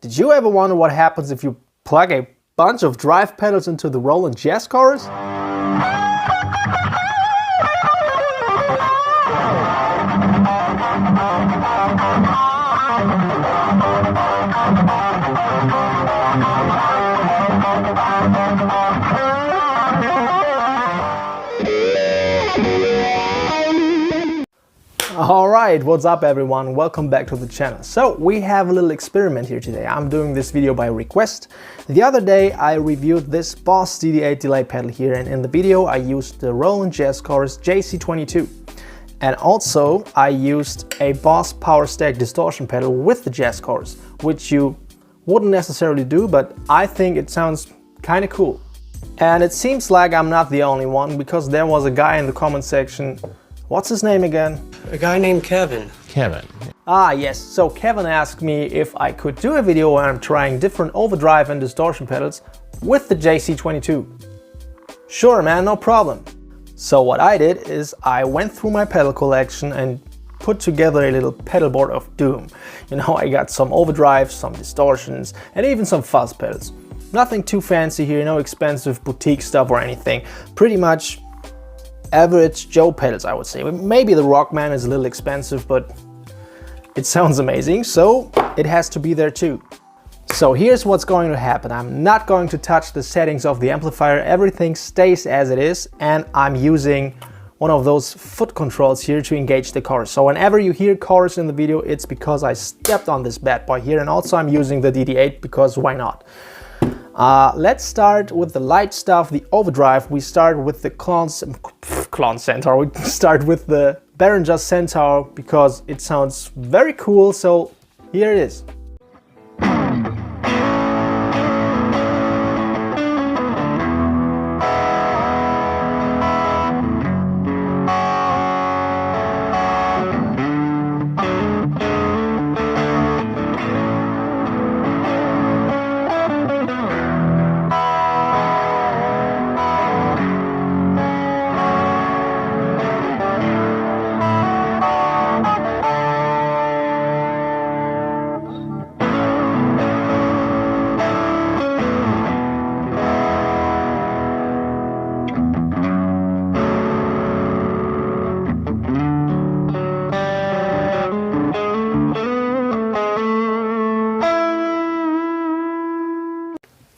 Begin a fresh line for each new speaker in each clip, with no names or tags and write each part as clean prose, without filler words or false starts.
Did you ever wonder what happens if you plug a bunch of drive pedals into the Roland Jazz Chorus? Alright, what's up everyone? Welcome back to the channel. So we have a little experiment here today. I'm doing this video by request. The other day I reviewed this Boss DD8 delay pedal here, and in the video I used the Roland Jazz Chorus JC-22. And also I used a Boss Power Stack distortion pedal with the Jazz Chorus, which you wouldn't necessarily do, but I think it sounds kind of cool. And it seems like I'm not the only one, because there was a guy in the comment section. What's his name again?
A guy named Kevin.
Kevin.
Ah yes, so Kevin asked me if I could do a video where I'm trying different overdrive and distortion pedals with the JC-22. Sure man, no problem. So what I did is I went through my pedal collection and put together a little pedal board of doom. You know, I got some overdrives, some distortions, and even some fuzz pedals. Nothing too fancy here, no expensive boutique stuff or anything. Pretty much average Joe pedals, I would say. Maybe the Rockman is a little expensive, but it sounds amazing, so it has to be there too. So here's what's going to happen. I'm not going to touch the settings of the amplifier. Everything stays as it is, and I'm using one of those foot controls here to engage the chorus. So whenever you hear chorus in the video, it's because I stepped on this bad boy here, and also I'm using the DD8 because why not? Let's start with the light stuff, the overdrive. We start with the Centaur. We start with the Behringer Centaur because it sounds very cool, so here it is.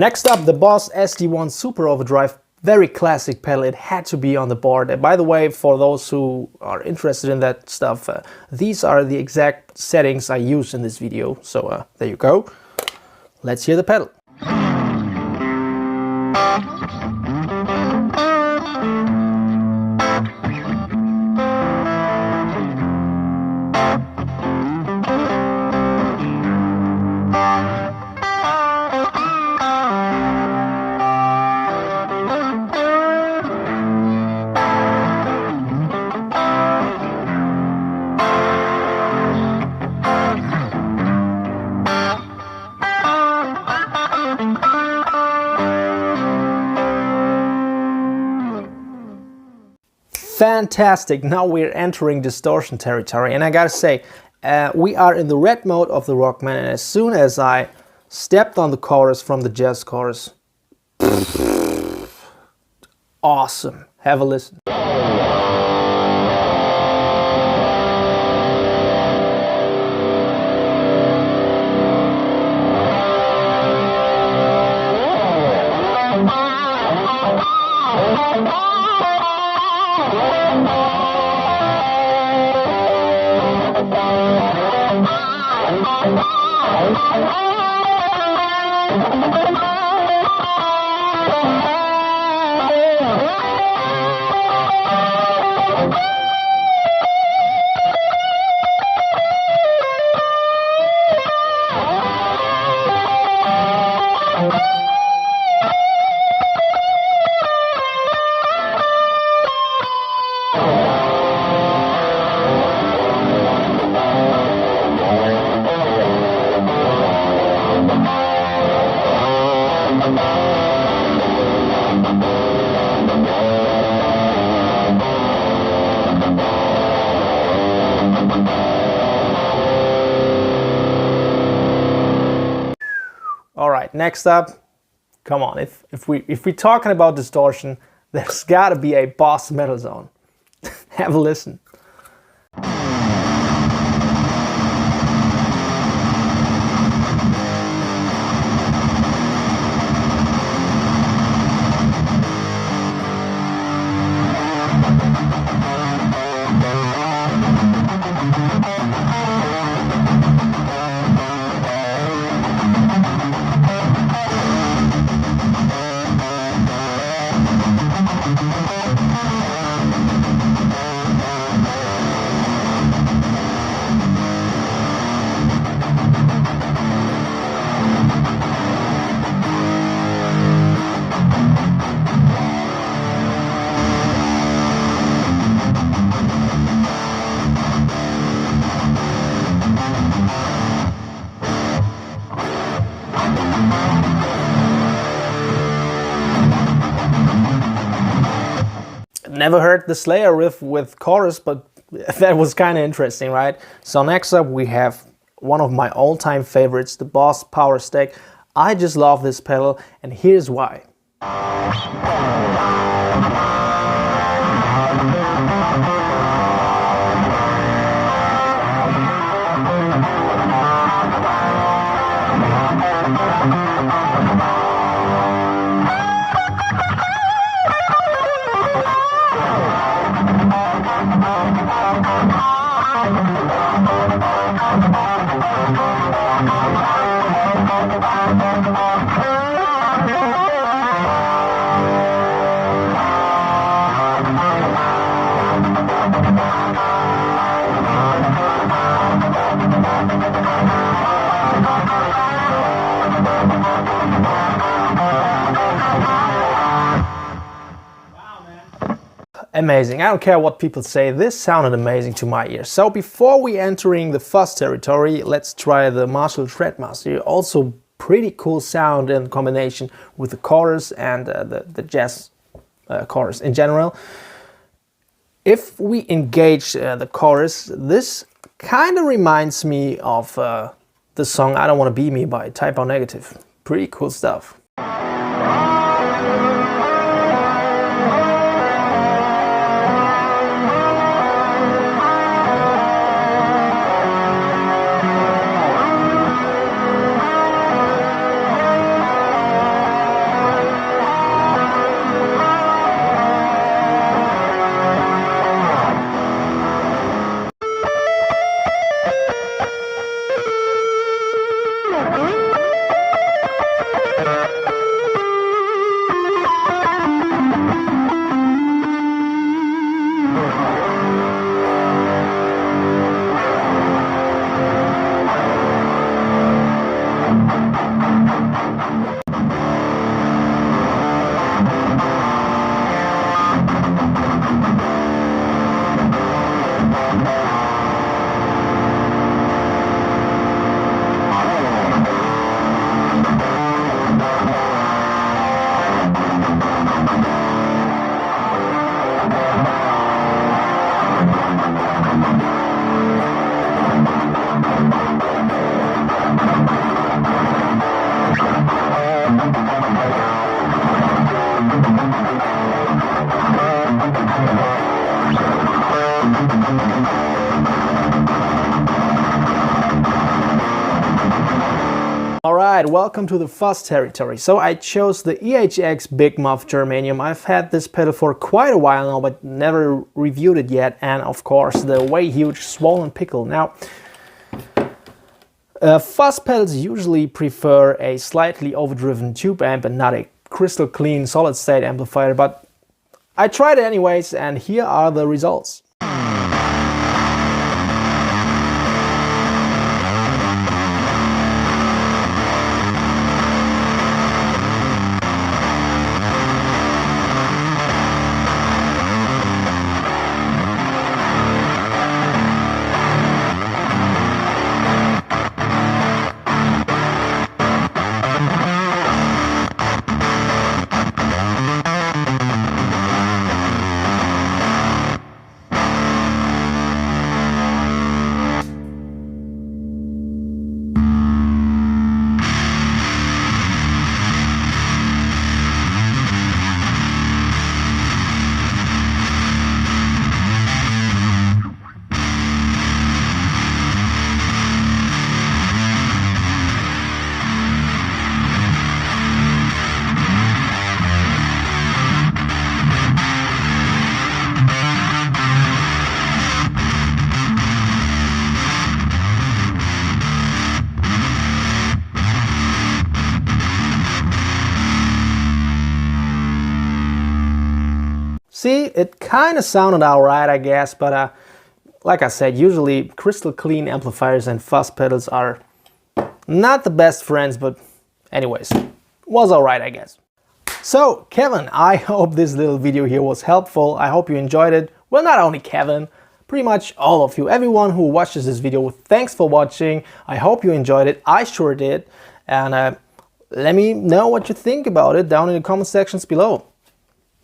Next up, the Boss SD1 Super Overdrive, very classic pedal. It had to be on the board. And by the way, for those who are interested in that stuff, these are the exact settings I use in this video. So there you go. Let's hear the pedal. Fantastic, now we're entering distortion territory, and I gotta say, we are in the red mode of the Rockman, and as soon as I stepped on the chorus from the Jazz Chorus, awesome. Have a listen. All right, next up, come on, if we're talking about distortion, there's gotta be a boss metal zone. Have a listen. Never heard the Slayer riff with chorus, but that was kind of interesting, right? So next up we have one of my all-time favorites, the Boss Power Stack. I just love this pedal, and here's why. Amazing. I don't care what people say, this sounded amazing to my ears. So before we entering the fuzz territory, let's try the Marshall Threadmaster. Also pretty cool sound in combination with the chorus and the jazz chorus in general. If we engage the chorus, this kind of reminds me of the song I Don't Want to Be Me by Type O Negative. Pretty cool stuff. Alright, welcome to the fuzz territory. So I chose the EHX BigMuff Germanium. I've had this pedal for quite a while now, but never reviewed it yet. And of course the way huge swollen Pickle. Now, fuzz pedals usually prefer a slightly overdriven tube amp and not a crystal clean solid state amplifier, but I tried it anyways, and here are the results. See, it kind of sounded alright, I guess, but like I said, usually crystal clean amplifiers and fuzz pedals are not the best friends, but anyways, was alright, I guess. So, Kevin, I hope this little video here was helpful. I hope you enjoyed it. Well, not only Kevin, pretty much all of you, everyone who watches this video, thanks for watching. I hope you enjoyed it. I sure did. And let me know what you think about it down in the comment sections below.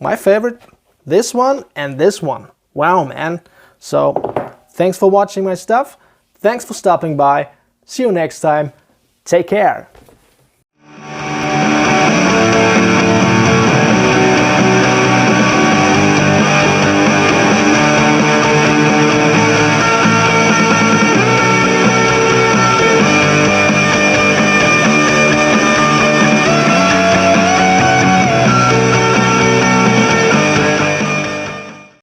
My favorite, this one and this one. Wow, man. So, thanks for watching my stuff. Thanks for stopping by. See you next time. Take care.